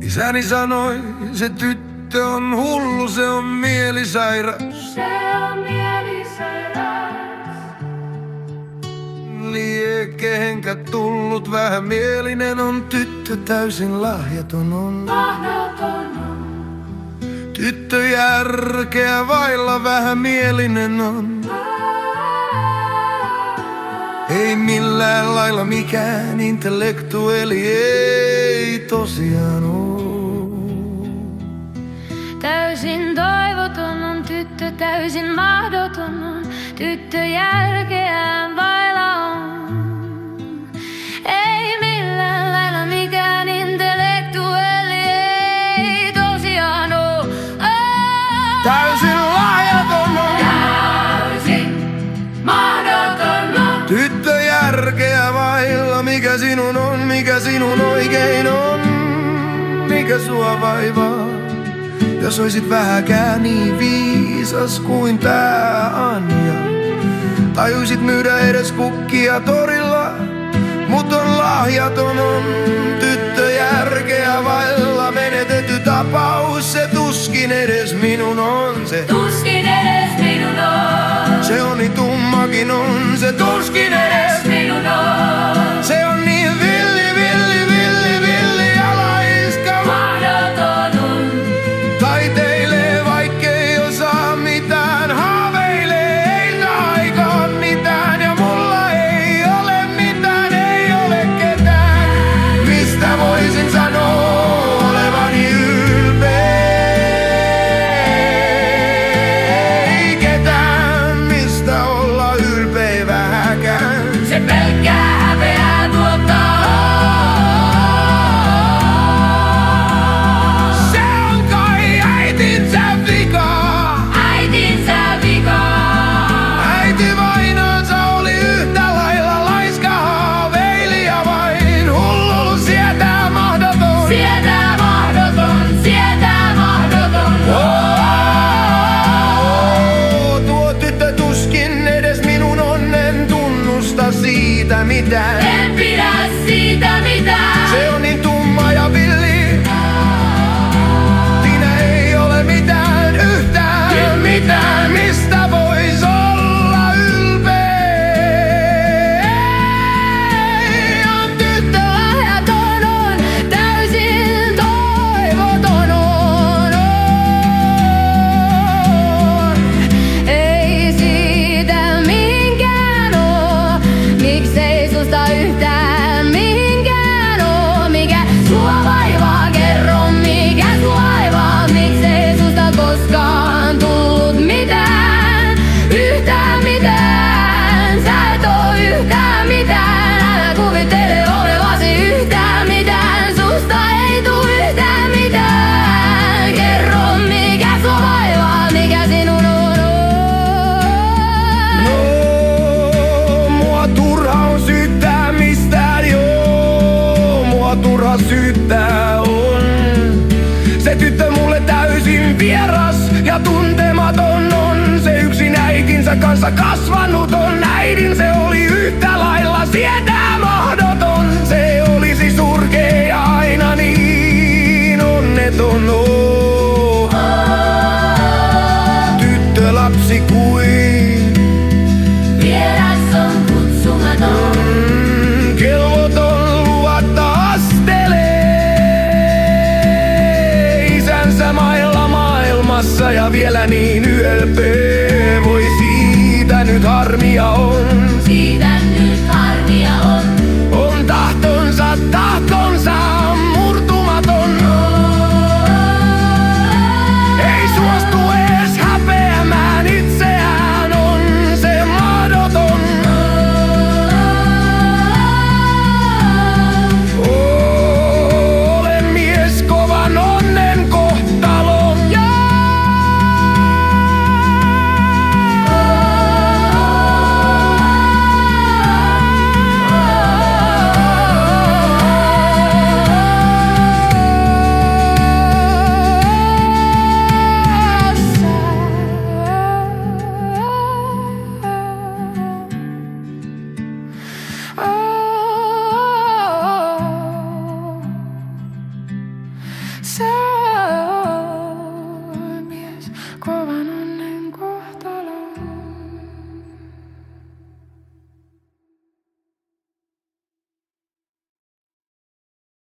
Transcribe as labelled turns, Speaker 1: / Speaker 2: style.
Speaker 1: Isäni sanoi, se tyttö on hullu, se on mielisairas.
Speaker 2: Se on mielisairas.
Speaker 1: Liekehenkä tullut, vähän mielinen on tyttö, täysin lahjaton on.
Speaker 2: Mahdoton on.
Speaker 1: Tyttö järkeä vailla, vähän mielinen on. Ei millään lailla mikään intellektuelli, ei tosiaan oo.
Speaker 2: Täysin toivoton on tyttö, täysin mahdoton on. Tyttö järkeään vailla on. Ei millään lailla mikään intellektuelli, ei tosiaan oo.
Speaker 1: Täysin lahjaton on.
Speaker 2: Täysin mahdoton on.
Speaker 1: Tyttö järkeä vailla, mikä sinun on, mikä sinun oikein on, mikä sua vaivaa. Jos oisit vähäkään niin viisas kuin tää Anja, tajuisit myydä edes kukkia torilla, mut on lahjaton on. Tyttö järkeä vailla, menetetty tapaus, se tuskin edes minun on se.
Speaker 2: Tuskin edes minun on.
Speaker 1: Se on niin tummakin on, se tuskin edes
Speaker 2: Minun on.
Speaker 1: se on niin villi ja laiska.
Speaker 2: Mahdoton on.
Speaker 1: Taiteilee vaikkei osaa mitään, haaveilee ei saa aikaan mitään. Ja mulla ei ole mitään, ei ole ketään, mistä voisin sanoa olevani ylpeä. Ei ketään, mistä olla ylpeä vähäkään.
Speaker 2: Se pelkkää häpeää tuottaa.
Speaker 1: Se on kai äitinsä vikaa.
Speaker 2: Äitinsä vikaa.
Speaker 1: Äiti vainaansa oli yhtä lailla laiska, haaveili ja vain hullu sietää mahdoton.
Speaker 2: Sietää mahdoton, sietää mahdoton.
Speaker 1: Tuo tyttö tuskin edes minun onnen tunnusta siitä mitään.
Speaker 2: En pidä siitä mitään.
Speaker 1: Se on niin tumma ja villi, siinä ei ole mitään yhtään mitään, mistä vois olla ylpeä.
Speaker 2: On tyttö lahjaton on, täysin toivoton on. Ei siitä minkään oo, miksei susta yhtään minkään oo. Mikä sua vaivaa, kerro mikä sua vaivaa, miksei susta koskaan tullut mitään. Yhtään mitään, sä et oo yhtään mitään. Älä kuvittele olevasi yhtään mitään, susta ei tuu yhtään mitään. Kerro mikä sua vaivaa, mikä sinun on.
Speaker 1: No, mua turha on syyttää mistään, joo, mua turha syyttää on. Se tyttö mulle täysin vieras ja tuntematon on. Se yksin äitinsä kanssa kasvanut on. Äidin se oli yhtä lailla sietää mahdoton. Se olisi surkea ja aina niin onneton. Oh. Tyttö lapsi kuin
Speaker 2: Vieras on kutsumaton.
Speaker 1: kelvoton luvatta astelee isänsä mailla maailmassa ja vielä niin ylpeä. Voi siitä nyt harmia on.
Speaker 2: Siitä nyt harmia on.
Speaker 1: On tahtonsa tahto